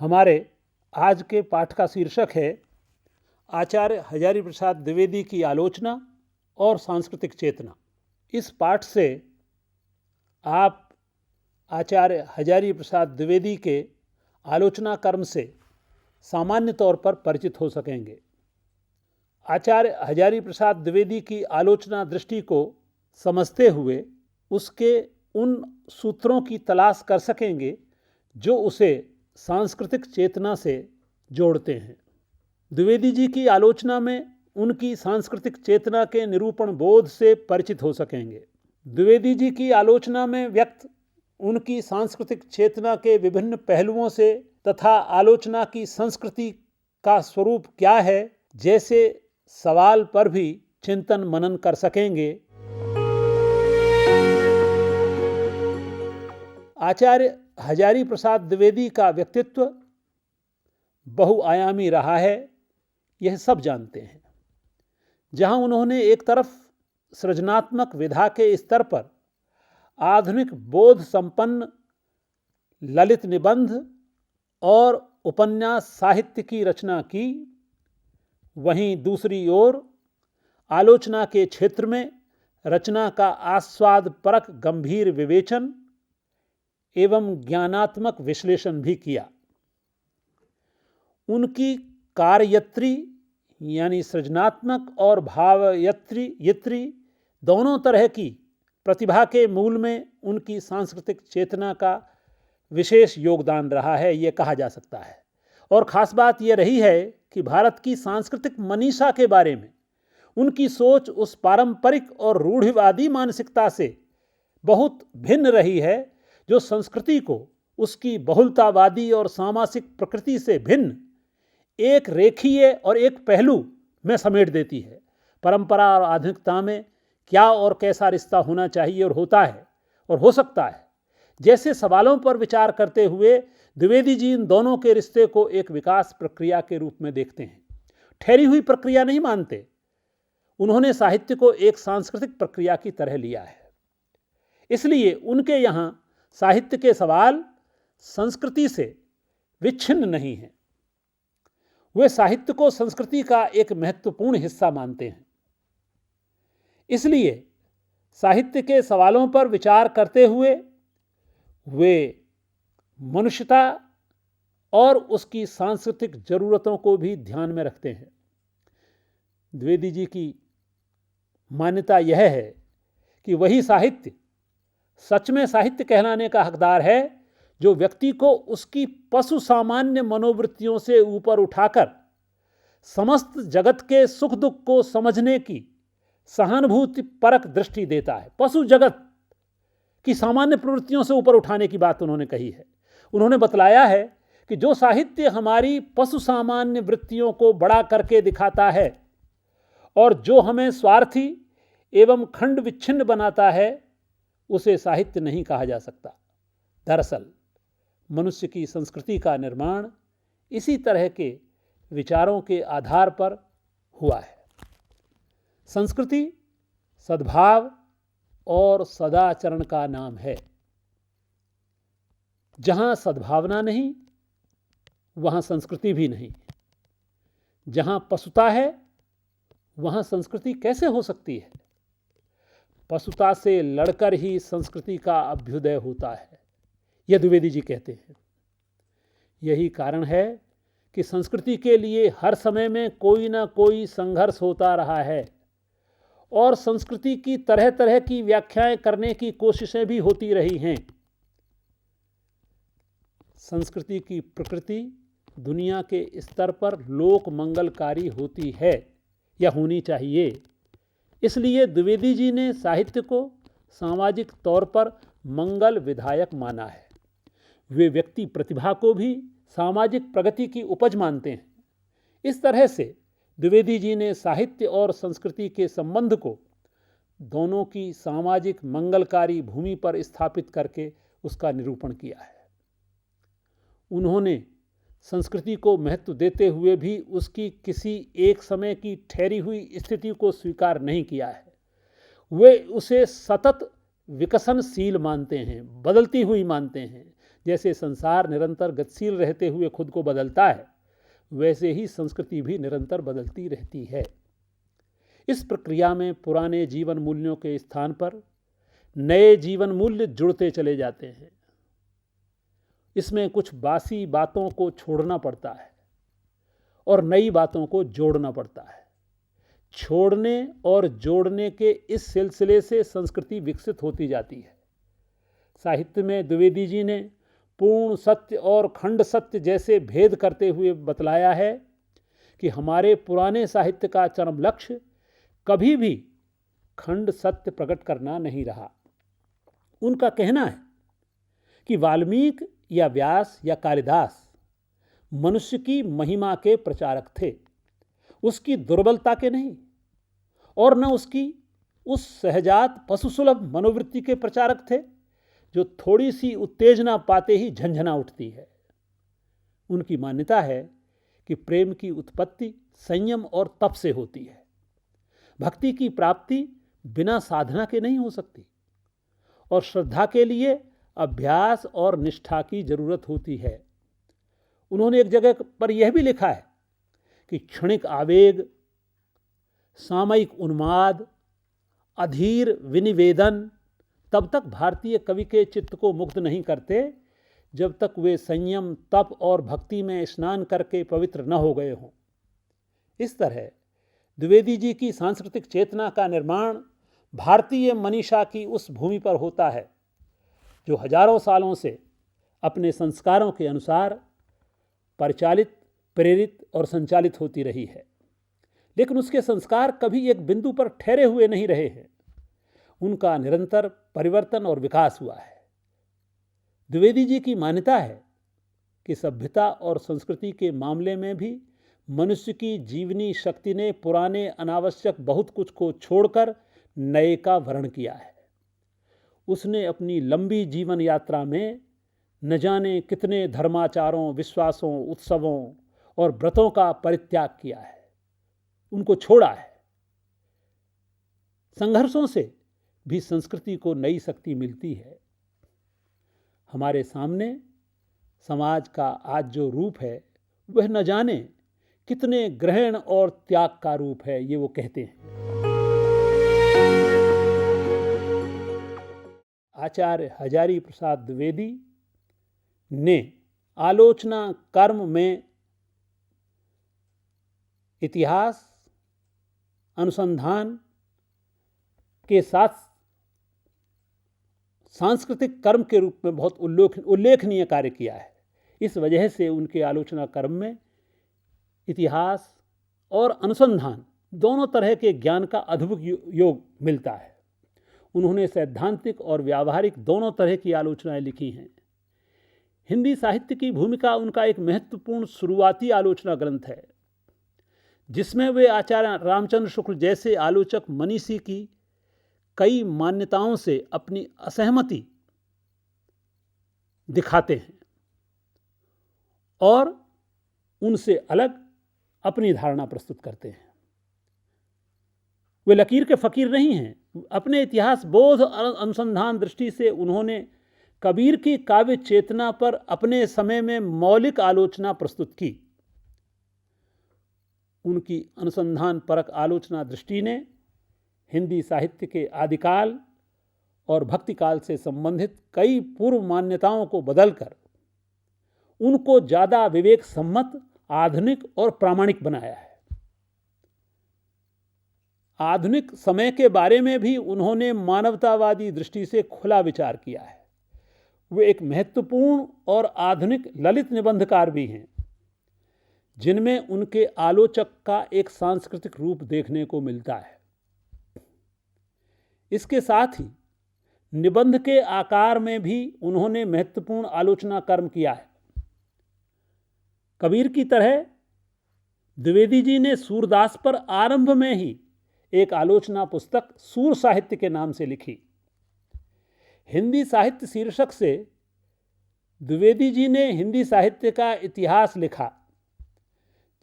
हमारे आज के पाठ का शीर्षक है आचार्य हजारी प्रसाद द्विवेदी की आलोचना और सांस्कृतिक चेतना। इस पाठ से आप आचार्य हजारी प्रसाद द्विवेदी के आलोचना कर्म से सामान्य तौर पर परिचित हो सकेंगे। आचार्य हजारी प्रसाद द्विवेदी की आलोचना दृष्टि को समझते हुए उसके उन सूत्रों की तलाश कर सकेंगे जो उसे सांस्कृतिक चेतना से जोड़ते हैं। द्विवेदी जी की आलोचना में उनकी सांस्कृतिक चेतना के निरूपण बोध से परिचित हो सकेंगे। द्विवेदी जी की आलोचना में व्यक्त उनकी सांस्कृतिक चेतना के विभिन्न पहलुओं से तथा आलोचना की संस्कृति का स्वरूप क्या है जैसे सवाल पर भी चिंतन मनन कर सकेंगे। आचार्य हजारी प्रसाद द्विवेदी का व्यक्तित्व बहुआयामी रहा है, यह सब जानते हैं। जहां उन्होंने एक तरफ सृजनात्मक विधा के स्तर पर आधुनिक बोध संपन्न ललित निबंध और उपन्यास साहित्य की रचना की, वहीं दूसरी ओर आलोचना के क्षेत्र में रचना का आस्वादपरक गंभीर विवेचन एवं ज्ञानात्मक विश्लेषण भी किया। उनकी कार्ययत्री यानी सृजनात्मक और भावयत्री दोनों तरह की प्रतिभा के मूल में उनकी सांस्कृतिक चेतना का विशेष योगदान रहा है, ये कहा जा सकता है। और ख़ास बात यह रही है कि भारत की सांस्कृतिक मनीषा के बारे में उनकी सोच उस पारंपरिक और रूढ़िवादी मानसिकता से बहुत भिन्न रही है जो संस्कृति को उसकी बहुलतावादी और सामासिक प्रकृति से भिन्न एक रेखीय और एक पहलू में समेट देती है। परंपरा और आधुनिकता में क्या और कैसा रिश्ता होना चाहिए और होता है और हो सकता है जैसे सवालों पर विचार करते हुए द्विवेदी जी इन दोनों के रिश्ते को एक विकास प्रक्रिया के रूप में देखते हैं। ठहरी हुई प्रक्रिया नहीं मानते। उन्होंने साहित्य को एक सांस्कृतिक प्रक्रिया की तरह लिया है। इसलिए उनके यहाँ साहित्य के सवाल संस्कृति से विच्छिन्न नहीं हैं। वे साहित्य को संस्कृति का एक महत्वपूर्ण हिस्सा मानते हैं। इसलिए साहित्य के सवालों पर विचार करते हुए वे मनुष्यता और उसकी सांस्कृतिक जरूरतों को भी ध्यान में रखते हैं। द्विवेदी जी की मान्यता यह है कि वही साहित्य सच में साहित्य कहलाने का हकदार है जो व्यक्ति को उसकी पशु सामान्य मनोवृत्तियों से ऊपर उठाकर समस्त जगत के सुख दुख को समझने की सहानुभूति परक दृष्टि देता है। पशु जगत की सामान्य प्रवृत्तियों से ऊपर उठाने की बात उन्होंने कही है। उन्होंने बतलाया है कि जो साहित्य हमारी पशु सामान्य वृत्तियों को बड़ा करके दिखाता है और जो हमें स्वार्थी एवं खंड विच्छिन्न बनाता है उसे साहित्य नहीं कहा जा सकता। दरअसल मनुष्य की संस्कृति का निर्माण इसी तरह के विचारों के आधार पर हुआ है। संस्कृति सद्भाव और सदाचरण का नाम है। जहां सद्भावना नहीं वहां संस्कृति भी नहीं। जहां पशुता है वहां संस्कृति कैसे हो सकती है? पशुता से लड़कर ही संस्कृति का अभ्युदय होता है, यह द्विवेदी जी कहते हैं। यही कारण है कि संस्कृति के लिए हर समय में कोई ना कोई संघर्ष होता रहा है और संस्कृति की तरह तरह की व्याख्याएं करने की कोशिशें भी होती रही हैं। संस्कृति की प्रकृति दुनिया के स्तर पर लोक मंगलकारी होती है या होनी चाहिए। इसलिए द्विवेदी जी ने साहित्य को सामाजिक तौर पर मंगल विधायक माना है। वे व्यक्ति प्रतिभा को भी सामाजिक प्रगति की उपज मानते हैं। इस तरह से द्विवेदी जी ने साहित्य और संस्कृति के संबंध को दोनों की सामाजिक मंगलकारी भूमि पर स्थापित करके उसका निरूपण किया है। उन्होंने संस्कृति को महत्व देते हुए भी उसकी किसी एक समय की ठहरी हुई स्थिति को स्वीकार नहीं किया है। वे उसे सतत विकसनशील मानते हैं, बदलती हुई मानते हैं, जैसे संसार निरंतर गतिशील रहते हुए खुद को बदलता है, वैसे ही संस्कृति भी निरंतर बदलती रहती है। इस प्रक्रिया में पुराने जीवन मूल्यों के स्थान पर नए जीवन मूल्य जुड़ते चले जाते हैं। इसमें कुछ बासी बातों को छोड़ना पड़ता है और नई बातों को जोड़ना पड़ता है। छोड़ने और जोड़ने के इस सिलसिले से संस्कृति विकसित होती जाती है। साहित्य में द्विवेदी जी ने पूर्ण सत्य और खंड सत्य जैसे भेद करते हुए बतलाया है कि हमारे पुराने साहित्य का चरम लक्ष्य कभी भी खंड सत्य प्रकट करना नहीं रहा। उनका कहना है कि वाल्मीकि या व्यास या कालिदास मनुष्य की महिमा के प्रचारक थे, उसकी दुर्बलता के नहीं, और न उसकी उस सहजात पशुसुलभ मनोवृत्ति के प्रचारक थे जो थोड़ी सी उत्तेजना पाते ही झंझना उठती है। उनकी मान्यता है कि प्रेम की उत्पत्ति संयम और तप से होती है। भक्ति की प्राप्ति बिना साधना के नहीं हो सकती और श्रद्धा के लिए अभ्यास और निष्ठा की जरूरत होती है। उन्होंने एक जगह पर यह भी लिखा है कि क्षणिक आवेग, सामयिक उन्माद, अधीर विनिवेदन तब तक भारतीय कवि के चित्त को मुग्ध नहीं करते जब तक वे संयम, तप और भक्ति में स्नान करके पवित्र न हो गए हों। इस तरह द्विवेदी जी की सांस्कृतिक चेतना का निर्माण भारतीय मनीषा की उस भूमि पर होता है जो हजारों सालों से अपने संस्कारों के अनुसार परिचालित, प्रेरित और संचालित होती रही है। लेकिन उसके संस्कार कभी एक बिंदु पर ठहरे हुए नहीं रहे हैं। उनका निरंतर परिवर्तन और विकास हुआ है। द्विवेदी जी की मान्यता है कि सभ्यता और संस्कृति के मामले में भी मनुष्य की जीवनी शक्ति ने पुराने अनावश्यक बहुत कुछ को छोड़कर नए का वर्ण किया है। उसने अपनी लंबी जीवन यात्रा में न जाने कितने धर्माचारों, विश्वासों, उत्सवों और व्रतों का परित्याग किया है, उनको छोड़ा है। संघर्षों से भी संस्कृति को नई शक्ति मिलती है। हमारे सामने समाज का आज जो रूप है वह न जाने कितने ग्रहण और त्याग का रूप है, ये वो कहते हैं। आचार्य हजारी प्रसाद द्विवेदी ने आलोचना कर्म में इतिहास अनुसंधान के साथ सांस्कृतिक कर्म के रूप में बहुत उल्लेखनीय कार्य किया है। इस वजह से उनके आलोचना कर्म में इतिहास और अनुसंधान दोनों तरह के ज्ञान का अद्भुत योग मिलता है। उन्होंने सैद्धांतिक और व्यावहारिक दोनों तरह की आलोचनाएं लिखी हैं। हिंदी साहित्य की भूमिका उनका एक महत्वपूर्ण शुरुआती आलोचना ग्रंथ है, जिसमें वे आचार्य रामचंद्र शुक्ल जैसे आलोचक मनीषी की कई मान्यताओं से अपनी असहमति दिखाते हैं और उनसे अलग अपनी धारणा प्रस्तुत करते हैं। वे लकीर के फकीर नहीं हैं। अपने इतिहास बोध अनुसंधान दृष्टि से उन्होंने कबीर की काव्य चेतना पर अपने समय में मौलिक आलोचना प्रस्तुत की। उनकी अनुसंधान परक आलोचना दृष्टि ने हिंदी साहित्य के आदिकाल और भक्तिकाल से संबंधित कई पूर्व मान्यताओं को बदलकर उनको ज़्यादा विवेक सम्मत, आधुनिक और प्रामाणिक बनाया है। आधुनिक समय के बारे में भी उन्होंने मानवतावादी दृष्टि से खुला विचार किया है। वे एक महत्वपूर्ण और आधुनिक ललित निबंधकार भी हैं, जिनमें उनके आलोचक का एक सांस्कृतिक रूप देखने को मिलता है। इसके साथ ही निबंध के आकार में भी उन्होंने महत्वपूर्ण आलोचना कर्म किया है। कबीर की तरह द्विवेदी जी ने सूरदास पर आरंभ में ही एक आलोचना पुस्तक सूर साहित्य के नाम से लिखी। हिंदी साहित्य शीर्षक से द्विवेदी जी ने हिंदी साहित्य का इतिहास लिखा,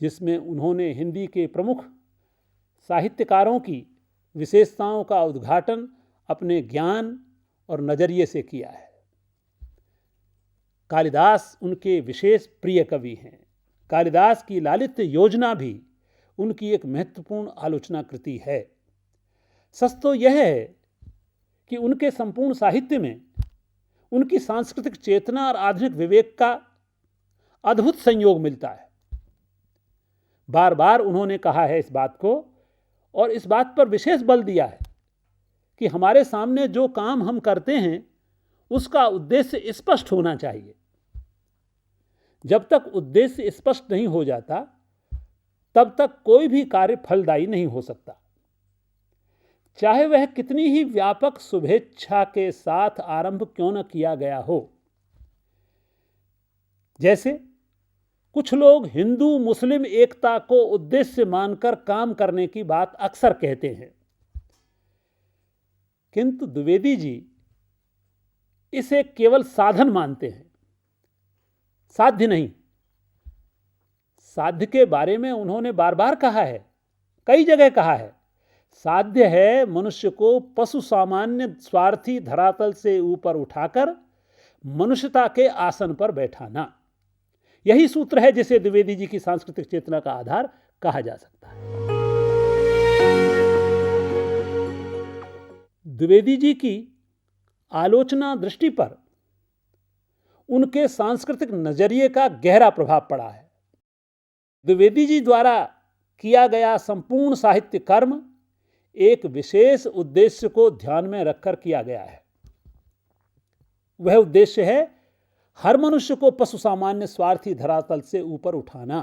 जिसमें उन्होंने हिंदी के प्रमुख साहित्यकारों की विशेषताओं का उद्घाटन अपने ज्ञान और नज़रिए से किया है। कालिदास उनके विशेष प्रिय कवि हैं। कालिदास की लालित्य योजना भी उनकी एक महत्वपूर्ण आलोचना कृति है। सच तो यह है कि उनके संपूर्ण साहित्य में उनकी सांस्कृतिक चेतना और आधुनिक विवेक का अद्भुत संयोग मिलता है। बार बार उन्होंने कहा है इस बात को, और इस बात पर विशेष बल दिया है कि हमारे सामने जो काम हम करते हैं उसका उद्देश्य स्पष्ट होना चाहिए। जब तक उद्देश्य स्पष्ट नहीं हो जाता तब तक कोई भी कार्य फलदायी नहीं हो सकता, चाहे वह कितनी ही व्यापक शुभेच्छा के साथ आरंभ क्यों न किया गया हो। जैसे कुछ लोग हिंदू मुस्लिम एकता को उद्देश्य मानकर काम करने की बात अक्सर कहते हैं, किंतु द्विवेदी जी इसे केवल साधन मानते हैं, साध्य नहीं। साध्य के बारे में उन्होंने बार बार कहा है, कई जगह कहा है, साध्य है मनुष्य को पशु सामान्य स्वार्थी धरातल से ऊपर उठाकर मनुष्यता के आसन पर बैठाना। यही सूत्र है जिसे द्विवेदी जी की सांस्कृतिक चेतना का आधार कहा जा सकता है। द्विवेदी जी की आलोचना दृष्टि पर उनके सांस्कृतिक नजरिए का गहरा प्रभाव पड़ा है। द्विवेदी जी द्वारा किया गया संपूर्ण साहित्य कर्म एक विशेष उद्देश्य को ध्यान में रखकर किया गया है। वह उद्देश्य है हर मनुष्य को पशु सामान्य स्वार्थी धरातल से ऊपर उठाना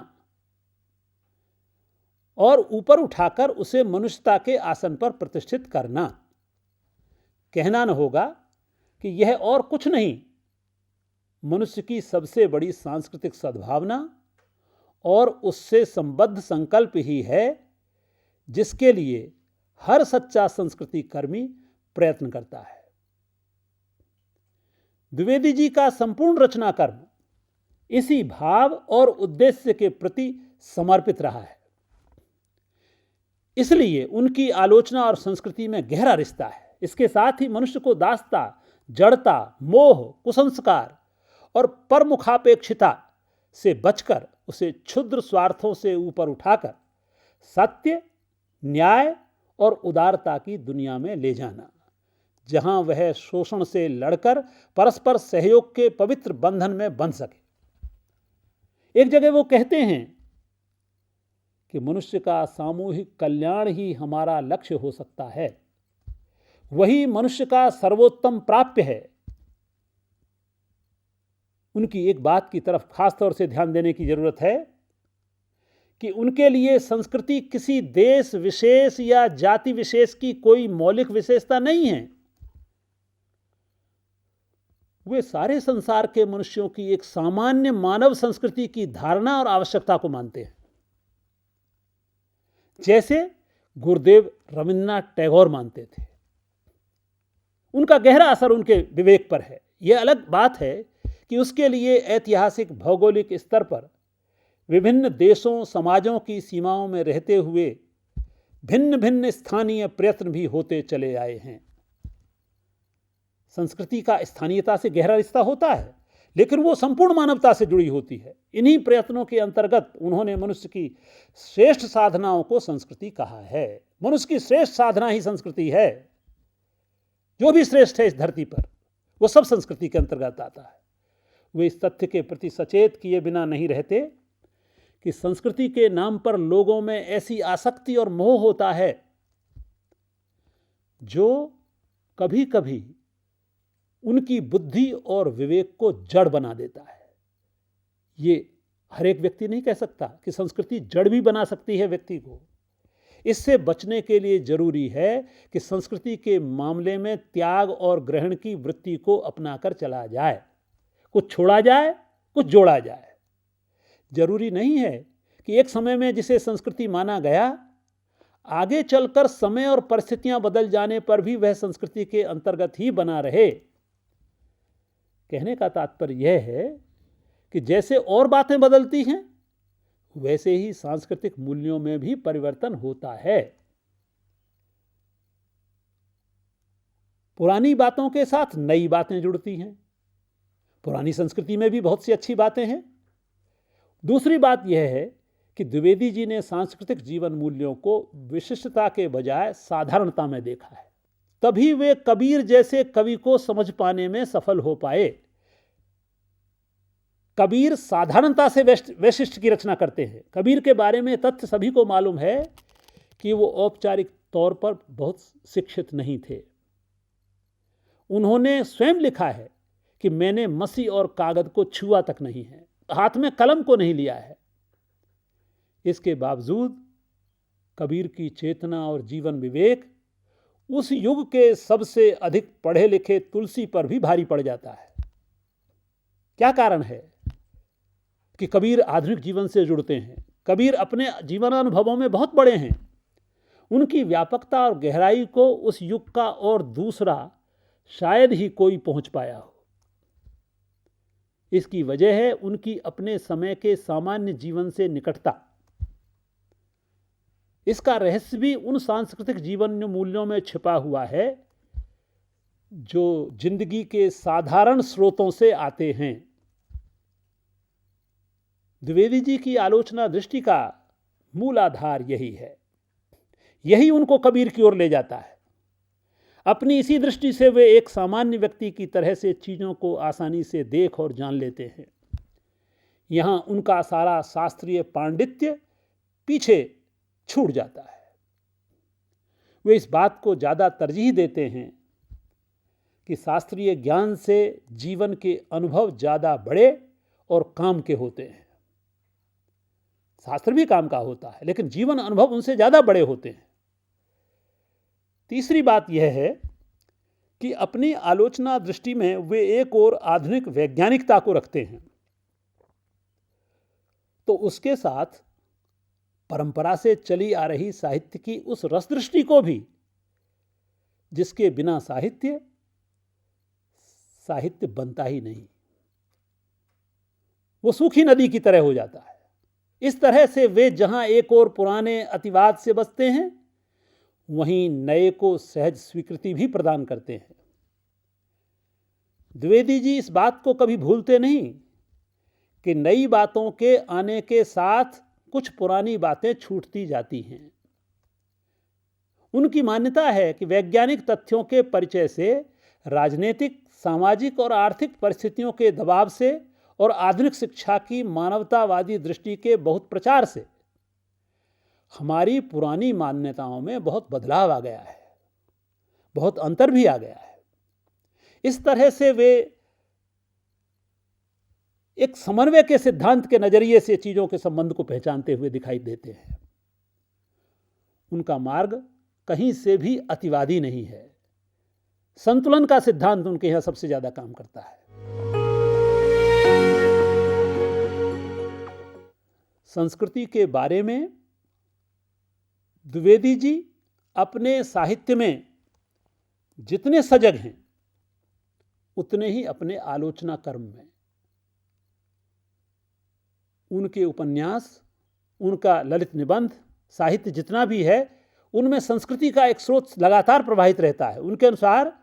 और ऊपर उठाकर उसे मनुष्यता के आसन पर प्रतिष्ठित करना। कहना न होगा कि यह और कुछ नहीं, मनुष्य की सबसे बड़ी सांस्कृतिक सद्भावना और उससे संबद्ध संकल्प ही है जिसके लिए हर सच्चा संस्कृति कर्मी प्रयत्न करता है। द्विवेदी जी का संपूर्ण रचना कर्म इसी भाव और उद्देश्य के प्रति समर्पित रहा है। इसलिए उनकी आलोचना और संस्कृति में गहरा रिश्ता है। इसके साथ ही मनुष्य को दासता, जड़ता, मोह, कुसंस्कार और परमुखापेक्षिता से बचकर उसे क्षुद्र स्वार्थों से ऊपर उठाकर सत्य, न्याय और उदारता की दुनिया में ले जाना, जहां वह शोषण से लड़कर परस्पर सहयोग के पवित्र बंधन में बंध सके। एक जगह वो कहते हैं कि मनुष्य का सामूहिक कल्याण ही हमारा लक्ष्य हो सकता है, वही मनुष्य का सर्वोत्तम प्राप्य है। उनकी एक बात की तरफ खास तौर से ध्यान देने की जरूरत है कि उनके लिए संस्कृति किसी देश विशेष या जाति विशेष की कोई मौलिक विशेषता नहीं है। वे सारे संसार के मनुष्यों की एक सामान्य मानव संस्कृति की धारणा और आवश्यकता को मानते हैं, जैसे गुरुदेव रविन्द्रनाथ टैगोर मानते थे। उनका गहरा असर उनके विवेक पर है। यह अलग बात है कि उसके लिए ऐतिहासिक भौगोलिक स्तर पर विभिन्न देशों समाजों की सीमाओं में रहते हुए भिन्न भिन्न स्थानीय प्रयत्न भी होते चले आए हैं। संस्कृति का स्थानीयता से गहरा रिश्ता होता है, लेकिन वो संपूर्ण मानवता से जुड़ी होती है। इन्हीं प्रयत्नों के अंतर्गत उन्होंने मनुष्य की श्रेष्ठ साधनाओं को संस्कृति कहा है। मनुष्य की श्रेष्ठ साधना ही संस्कृति है। जो भी श्रेष्ठ है इस धरती पर वो सब संस्कृति के अंतर्गत आता है। वे इस तथ्य के प्रति सचेत किए बिना नहीं रहते कि संस्कृति के नाम पर लोगों में ऐसी आसक्ति और मोह होता है जो कभी कभी उनकी बुद्धि और विवेक को जड़ बना देता है। ये हर एक व्यक्ति नहीं कह सकता कि संस्कृति जड़ भी बना सकती है व्यक्ति को। इससे बचने के लिए जरूरी है कि संस्कृति के मामले में त्याग और ग्रहण की वृत्ति को अपनाकर चला जाए। कुछ छोड़ा जाए, कुछ जोड़ा जाए। जरूरी नहीं है कि एक समय में जिसे संस्कृति माना गया, आगे चलकर समय और परिस्थितियां बदल जाने पर भी वह संस्कृति के अंतर्गत ही बना रहे। कहने का तात्पर्य यह है कि जैसे और बातें बदलती हैं, वैसे ही सांस्कृतिक मूल्यों में भी परिवर्तन होता है। पुरानी बातों के साथ नई बातें जुड़ती हैं, पुरानी संस्कृति में भी बहुत सी अच्छी बातें हैं। दूसरी बात यह है कि द्विवेदी जी ने सांस्कृतिक जीवन मूल्यों को विशिष्टता के बजाय साधारणता में देखा है। तभी वे कबीर जैसे कवि को समझ पाने में सफल हो पाए। कबीर साधारणता से वैशिष्ट की रचना करते हैं। कबीर के बारे में तथ्य सभी को मालूम है कि वो औपचारिक तौर पर बहुत शिक्षित नहीं थे। उन्होंने स्वयं लिखा है कि मैंने मसी और कागज को छुआ तक नहीं है, हाथ में कलम को नहीं लिया है। इसके बावजूद कबीर की चेतना और जीवन विवेक उस युग के सबसे अधिक पढ़े लिखे तुलसी पर भी भारी पड़ जाता है। क्या कारण है कि कबीर आधुनिक जीवन से जुड़ते हैं? कबीर अपने जीवन अनुभवों में बहुत बड़े हैं। उनकी व्यापकता और गहराई को उस युग का और दूसरा शायद ही कोई पहुंच पाया हो। इसकी वजह है उनकी अपने समय के सामान्य जीवन से निकटता। इसका रहस्य भी उन सांस्कृतिक जीवन मूल्यों में छिपा हुआ है जो जिंदगी के साधारण स्रोतों से आते हैं। द्विवेदी जी की आलोचना दृष्टि का मूल आधार यही है। यही उनको कबीर की ओर ले जाता है। अपनी इसी दृष्टि से वे एक सामान्य व्यक्ति की तरह से चीज़ों को आसानी से देख और जान लेते हैं। यहाँ उनका सारा शास्त्रीय पांडित्य पीछे छूट जाता है। वे इस बात को ज़्यादा तरजीह देते हैं कि शास्त्रीय ज्ञान से जीवन के अनुभव ज़्यादा बड़े और काम के होते हैं। शास्त्र भी काम का होता है, लेकिन जीवन अनुभव उनसे ज़्यादा बड़े होते हैं। तीसरी बात यह है कि अपनी आलोचना दृष्टि में वे एक और आधुनिक वैज्ञानिकता को रखते हैं, तो उसके साथ परंपरा से चली आ रही साहित्य की उस रस दृष्टि को भी, जिसके बिना साहित्य बनता ही नहीं। वो सूखी नदी की तरह हो जाता है। इस तरह से वे जहां एक और पुराने अतिवाद से बचते हैं, वहीं नए को सहज स्वीकृति भी प्रदान करते हैं। द्विवेदी जी इस बात को कभी भूलते नहीं कि नई बातों के आने के साथ कुछ पुरानी बातें छूटती जाती हैं। उनकी मान्यता है कि वैज्ञानिक तथ्यों के परिचय से, राजनीतिक, सामाजिक और आर्थिक परिस्थितियों के दबाव से और आधुनिक शिक्षा की मानवतावादी दृष्टि के बहुत प्रचार से हमारी पुरानी मान्यताओं में बहुत बदलाव आ गया है, बहुत अंतर भी आ गया है। इस तरह से वे एक समन्वय के सिद्धांत के नजरिए से चीजों के संबंध को पहचानते हुए दिखाई देते हैं। उनका मार्ग कहीं से भी अतिवादी नहीं है। संतुलन का सिद्धांत उनके यहां सबसे ज्यादा काम करता है। संस्कृति के बारे में द्विवेदी जी अपने साहित्य में जितने सजग हैं, उतने ही अपने आलोचना कर्म में। उनके उपन्यास, उनका ललित निबंध साहित्य जितना भी है, उनमें संस्कृति का एक स्रोत लगातार प्रवाहित रहता है। उनके अनुसार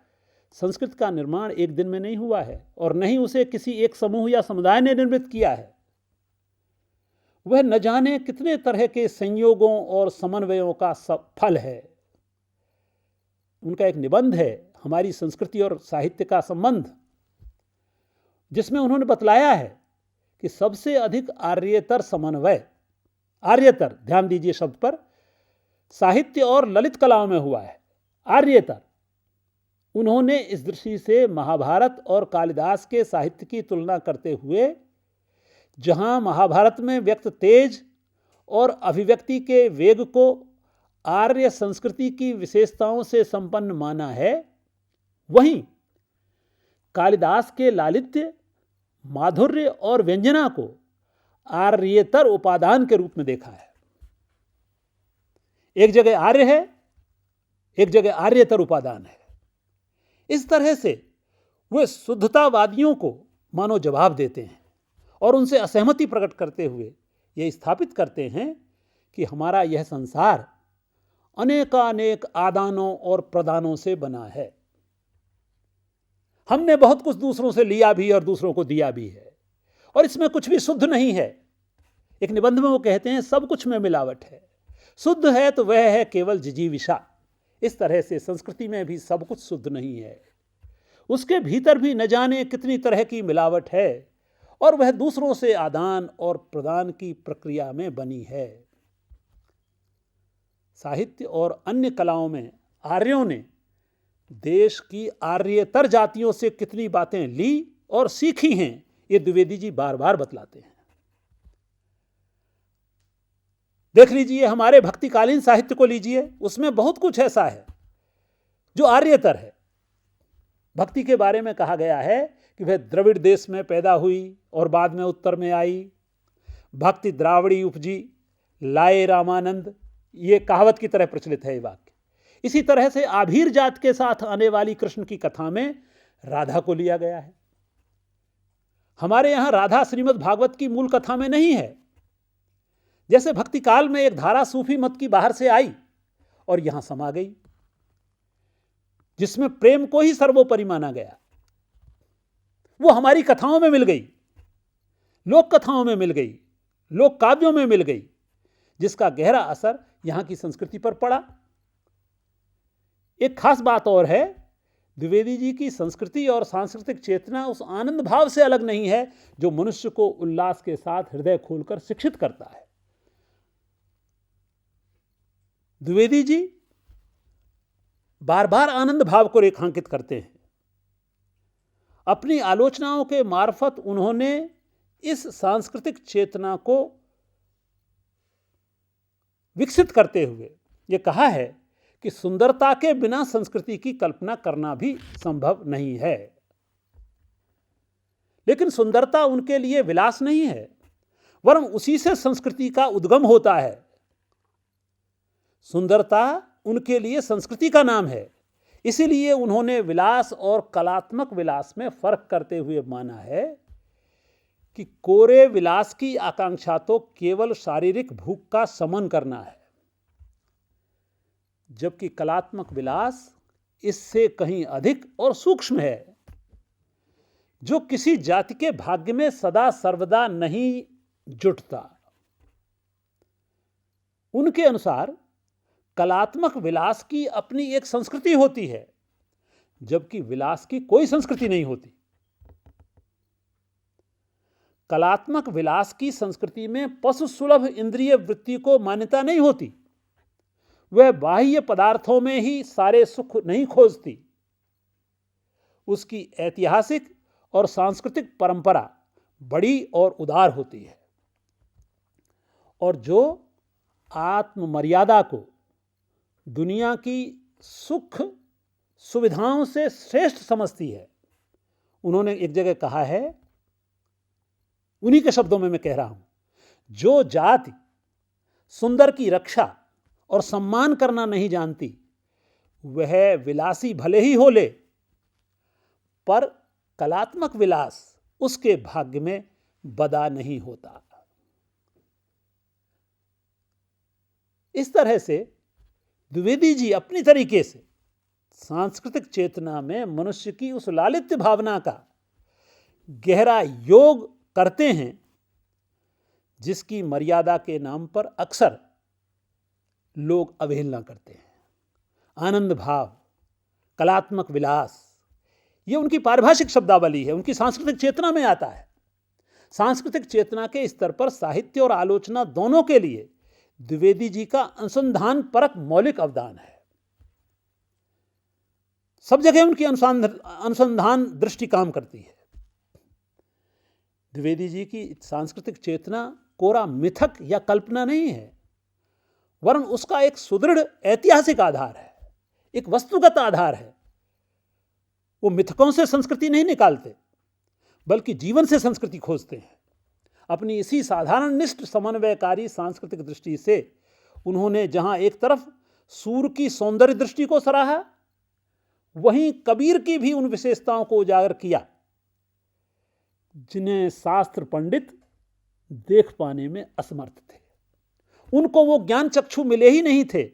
संस्कृत का निर्माण एक दिन में नहीं हुआ है और न ही उसे किसी एक समूह या समुदाय ने निर्मित किया है। वह न जाने कितने तरह के संयोगों और समन्वयों का फल है। उनका एक निबंध है, हमारी संस्कृति और साहित्य का संबंध, जिसमें उन्होंने बतलाया है कि सबसे अधिक आर्यतर समन्वय, आर्यतर, ध्यान दीजिए शब्द पर, साहित्य और ललित कलाओं में हुआ है। आर्यतर। उन्होंने इस दृष्टि से महाभारत और कालिदास के साहित्य की तुलना करते हुए, जहां महाभारत में व्यक्त तेज और अभिव्यक्ति के वेग को आर्य संस्कृति की विशेषताओं से संपन्न माना है, वहीं कालिदास के लालित्य, माधुर्य और व्यंजना को आर्यतर उपादान के रूप में देखा है। एक जगह आर्य है, एक जगह आर्यतर उपादान है। इस तरह से वे शुद्धतावादियों को मानो जवाब देते हैं और उनसे असहमति प्रकट करते हुए यह स्थापित करते हैं कि हमारा यह संसार अनेकानेक आदानों और प्रदानों से बना है। हमने बहुत कुछ दूसरों से लिया भी और दूसरों को दिया भी है, और इसमें कुछ भी शुद्ध नहीं है। एक निबंध में वो कहते हैं, सब कुछ में मिलावट है, शुद्ध है तो वह है केवल जिजीविषा। इस तरह से संस्कृति में भी सब कुछ शुद्ध नहीं है, उसके भीतर भी न जाने कितनी तरह की मिलावट है, और वह दूसरों से आदान और प्रदान की प्रक्रिया में बनी है। साहित्य और अन्य कलाओं में आर्यों ने देश की आर्यतर जातियों से कितनी बातें ली और सीखी हैं, ये द्विवेदी जी बार बार बतलाते हैं। देख लीजिए, हमारे भक्तिकालीन साहित्य को लीजिए, उसमें बहुत कुछ ऐसा है जो आर्यतर है। भक्ति के बारे में कहा गया है कि वह द्रविड़ देश में पैदा हुई और बाद में उत्तर में आई, भक्ति द्राविड़ी उपजी लाए रामानंद, ये कहावत की तरह प्रचलित है ये वाक्य। इसी तरह से आभीर जात के साथ आने वाली कृष्ण की कथा में राधा को लिया गया है। हमारे यहां राधा श्रीमद् भागवत की मूल कथा में नहीं है। जैसे भक्ति काल में एक धारा सूफी मत की बाहर से आई और यहां समा गई, जिसमें प्रेम को ही सर्वोपरि माना गया, वो हमारी कथाओं में मिल गई, लोक कथाओं में मिल गई, लोक काव्यों में मिल गई, जिसका गहरा असर यहां की संस्कृति पर पड़ा। एक खास बात और है, द्विवेदी जी की संस्कृति और सांस्कृतिक चेतना उस आनंद भाव से अलग नहीं है जो मनुष्य को उल्लास के साथ हृदय खोलकर शिक्षित करता है। द्विवेदी जी बार बार आनंद भाव को रेखांकित करते हैं। अपनी आलोचनाओं के मार्फत उन्होंने इस सांस्कृतिक चेतना को विकसित करते हुए ये कहा है कि सुंदरता के बिना संस्कृति की कल्पना करना भी संभव नहीं है। लेकिन सुंदरता उनके लिए विलास नहीं है, वरन उसी से संस्कृति का उद्गम होता है। सुंदरता उनके लिए संस्कृति का नाम है, इसीलिए उन्होंने विलास और कलात्मक विलास में फर्क करते हुए माना है कि कोरे विलास की आकांक्षा तो केवल शारीरिक भूख का शमन करना है, जबकि कलात्मक विलास इससे कहीं अधिक और सूक्ष्म है, जो किसी जाति के भाग्य में सदा सर्वदा नहीं जुटता। उनके अनुसार कलात्मक विलास की अपनी एक संस्कृति होती है, जबकि विलास की कोई संस्कृति नहीं होती। कलात्मक विलास की संस्कृति में पशु सुलभ इंद्रिय वृत्ति को मान्यता नहीं होती, वह बाह्य पदार्थों में ही सारे सुख नहीं खोजती। उसकी ऐतिहासिक और सांस्कृतिक परंपरा बड़ी और उदार होती है, और जो आत्ममर्यादा को दुनिया की सुख सुविधाओं से श्रेष्ठ समझती है। उन्होंने एक जगह कहा है, उन्हीं के शब्दों में मैं कह रहा हूं, जो जाति सुंदर की रक्षा और सम्मान करना नहीं जानती, वह विलासी भले ही हो ले, पर कलात्मक विलास उसके भाग्य में बदा नहीं होता। इस तरह से द्विवेदी जी अपनी तरीके से सांस्कृतिक चेतना में मनुष्य की उस लालित्य भावना का गहरा योग करते हैं, जिसकी मर्यादा के नाम पर अक्सर लोग अवहेलना करते हैं। आनंद भाव, कलात्मक विलास, ये उनकी पारिभाषिक शब्दावली है, उनकी सांस्कृतिक चेतना में आता है। सांस्कृतिक चेतना के स्तर पर साहित्य और आलोचना दोनों के लिए द्विवेदी जी का अनुसंधान परक मौलिक अवदान है। सब जगह उनकी अनुसंधान दृष्टि काम करती है। द्विवेदी जी की सांस्कृतिक चेतना कोरा मिथक या कल्पना नहीं है, वरन उसका एक सुदृढ़ ऐतिहासिक आधार है, एक वस्तुगत आधार है। वो मिथकों से संस्कृति नहीं निकालते, बल्कि जीवन से संस्कृति खोजते हैं। अपनी इसी साधारण निष्ठ समन्वयकारी सांस्कृतिक दृष्टि से उन्होंने जहां एक तरफ सूर की सौंदर्य दृष्टि को सराहा, वहीं कबीर की भी उन विशेषताओं को उजागर किया जिन्हें शास्त्र पंडित देख पाने में असमर्थ थे। उनको वो ज्ञान चक्षु मिले ही नहीं थे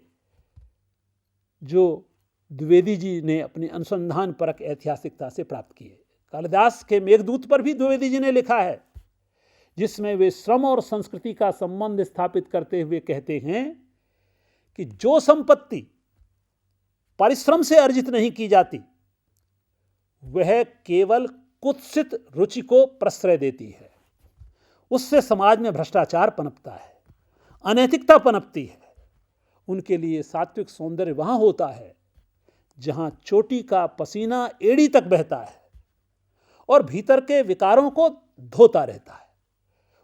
जो द्विवेदी जी ने अपनी अनुसंधान परक ऐतिहासिकता से प्राप्त किए। कालिदास के मेघदूत पर भी द्विवेदी जी ने लिखा है, जिसमें वे श्रम और संस्कृति का संबंध स्थापित करते हुए कहते हैं कि जो संपत्ति परिश्रम से अर्जित नहीं की जाती वह केवल कुत्सित रुचि को प्रश्रय देती है। उससे समाज में भ्रष्टाचार पनपता है, अनैतिकता पनपती है। उनके लिए सात्विक सौंदर्य वहां होता है जहां चोटी का पसीना एड़ी तक बहता है और भीतर के विकारों को धोता रहता है,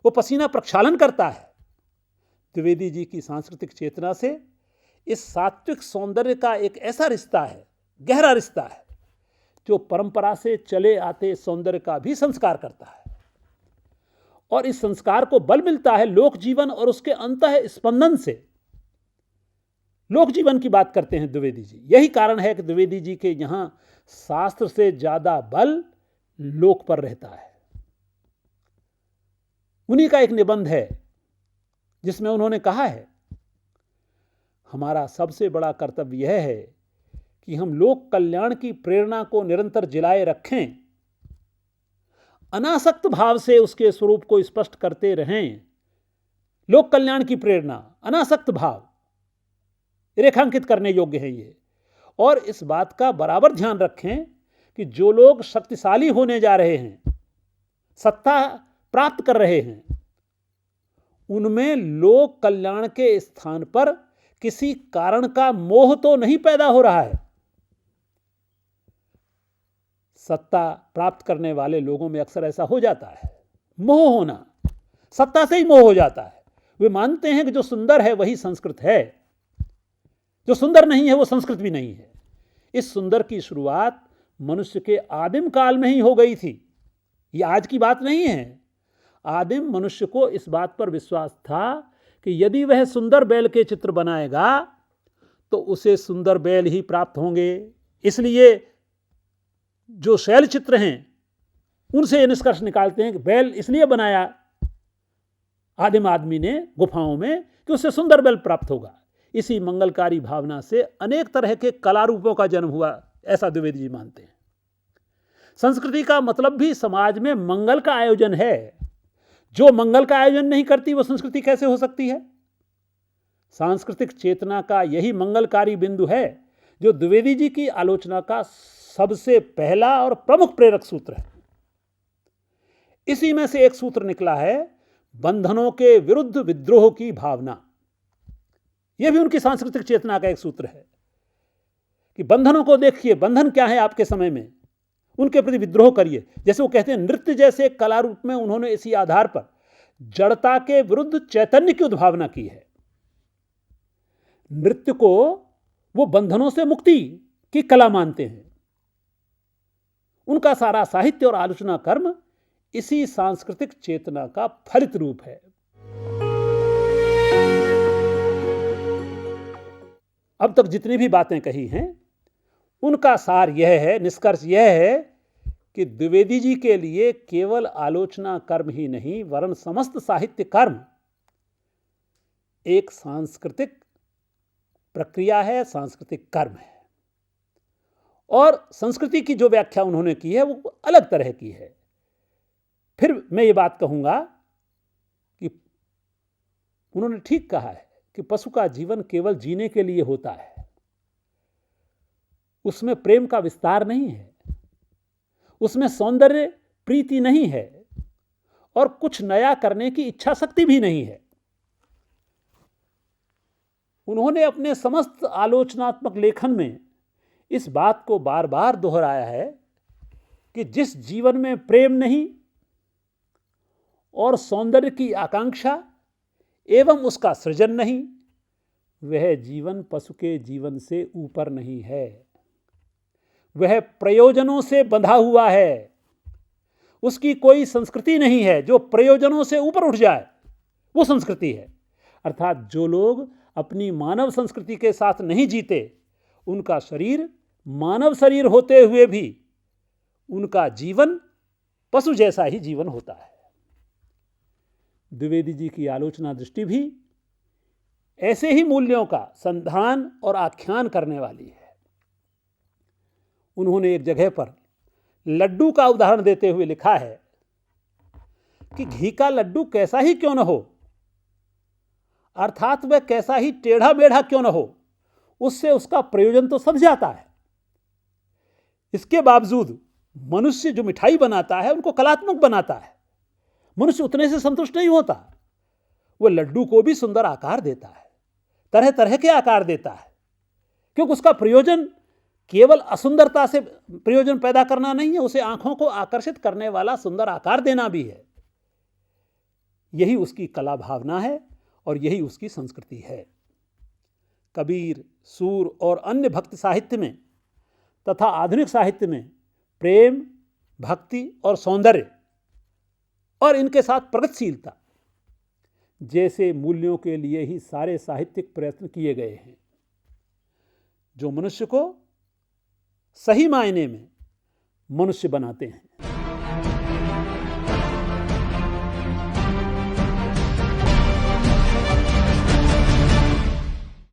वो पसीना प्रक्षालन करता है। द्विवेदी जी की सांस्कृतिक चेतना से इस सात्विक सौंदर्य का एक ऐसा रिश्ता है, गहरा रिश्ता है, जो परंपरा से चले आते सौंदर्य का भी संस्कार करता है। और इस संस्कार को बल मिलता है लोक जीवन और उसके अंतः स्पंदन से। लोक जीवन की बात करते हैं द्विवेदी जी। यही कारण है कि द्विवेदी जी के यहां शास्त्र से ज्यादा बल लोक पर रहता है। उन्हीं का एक निबंध है जिसमें उन्होंने कहा है, हमारा सबसे बड़ा कर्तव्य यह है कि हम लोक कल्याण की प्रेरणा को निरंतर जिलाए रखें, अनासक्त भाव से उसके स्वरूप को स्पष्ट करते रहें। लोक कल्याण की प्रेरणा, अनासक्त भाव रेखांकित करने योग्य है ये। और इस बात का बराबर ध्यान रखें कि जो लोग शक्तिशाली होने जा रहे हैं, सत्ता प्राप्त कर रहे हैं, उनमें लोक कल्याण के स्थान पर किसी कारण का मोह तो नहीं पैदा हो रहा है। सत्ता प्राप्त करने वाले लोगों में अक्सर ऐसा हो जाता है, मोह होना, सत्ता से ही मोह हो जाता है। वे मानते हैं कि जो सुंदर है वही संस्कृत है, जो सुंदर नहीं है वो संस्कृत भी नहीं है। इस सुंदर की शुरुआत मनुष्य के आदिम काल में ही हो गई थी, ये आज की बात नहीं है। आदिम मनुष्य को इस बात पर विश्वास था कि यदि वह सुंदर बैल के चित्र बनाएगा तो उसे सुंदर बैल ही प्राप्त होंगे। इसलिए जो शैल चित्र हैं उनसे ये निष्कर्ष निकालते हैं कि बैल इसलिए बनाया आदिम आदमी ने गुफाओं में कि उससे सुंदर बैल प्राप्त होगा। इसी मंगलकारी भावना से अनेक तरह के कला रूपों का जन्म हुआ, ऐसा द्विवेदी जी मानते हैं। संस्कृति का मतलब भी समाज में मंगल का आयोजन है। जो मंगल का आयोजन नहीं करती वो संस्कृति कैसे हो सकती है? सांस्कृतिक चेतना का यही मंगलकारी बिंदु है जो द्विवेदी जी की आलोचना का सबसे पहला और प्रमुख प्रेरक सूत्र है। इसी में से एक सूत्र निकला है बंधनों के विरुद्ध विद्रोह की भावना। यह भी उनकी सांस्कृतिक चेतना का एक सूत्र है कि बंधनों को देखिए, बंधन क्या है आपके समय में, उनके प्रति विद्रोह करिए। जैसे वो कहते हैं, नृत्य जैसे कला रूप में उन्होंने इसी आधार पर जड़ता के विरुद्ध चैतन्य की उद्भावना की है। नृत्य को वो बंधनों से मुक्ति की कला मानते हैं। उनका सारा साहित्य और आलोचना कर्म इसी सांस्कृतिक चेतना का फलित रूप है। अब तक जितनी भी बातें कही हैं उनका सार यह है, निष्कर्ष यह है कि द्विवेदी जी के लिए केवल आलोचना कर्म ही नहीं वरन समस्त साहित्य कर्म एक सांस्कृतिक प्रक्रिया है, सांस्कृतिक कर्म है। और संस्कृति की जो व्याख्या उन्होंने की है वो अलग तरह की है। फिर मैं ये बात कहूंगा कि उन्होंने ठीक कहा है कि पशु का जीवन केवल जीने के लिए होता है, उसमें प्रेम का विस्तार नहीं है, उसमें सौंदर्य प्रीति नहीं है और कुछ नया करने की इच्छा शक्ति भी नहीं है। उन्होंने अपने समस्त आलोचनात्मक लेखन में इस बात को बार बार दोहराया है कि जिस जीवन में प्रेम नहीं और सौंदर्य की आकांक्षा एवं उसका सृजन नहीं, वह जीवन पशु के जीवन से ऊपर नहीं है। वह प्रयोजनों से बंधा हुआ है। उसकी कोई संस्कृति नहीं है जो प्रयोजनों से ऊपर उठ जाए, वो संस्कृति है। अर्थात जो लोग अपनी मानव संस्कृति के साथ नहीं जीते, उनका शरीर मानव शरीर होते हुए भी उनका जीवन पशु जैसा ही जीवन होता है। द्विवेदी जी की आलोचना दृष्टि भी ऐसे ही मूल्यों का संधान और आख्यान करने वाली है। उन्होंने एक जगह पर लड्डू का उदाहरण देते हुए लिखा है कि घी का लड्डू कैसा ही क्यों न हो, अर्थात वह कैसा ही टेढ़ा मेढ़ा क्यों न हो, उससे उसका प्रयोजन तो सब जाता है। इसके बावजूद मनुष्य जो मिठाई बनाता है उनको कलात्मक बनाता है। मनुष्य उतने से संतुष्ट नहीं होता, वह लड्डू को भी सुंदर आकार देता है, तरह तरह के आकार देता है, क्योंकि उसका प्रयोजन केवल असुंदरता से प्रयोजन पैदा करना नहीं है, उसे आंखों को आकर्षित करने वाला सुंदर आकार देना भी है। यही उसकी कला भावना है और यही उसकी संस्कृति है। कबीर, सूर और अन्य भक्ति साहित्य में तथा आधुनिक साहित्य में प्रेम, भक्ति और सौंदर्य और इनके साथ प्रगतिशीलता जैसे मूल्यों के लिए ही सारे साहित्यिक प्रयत्न किए गए हैं, जो मनुष्य को सही मायने में मनुष्य बनाते हैं।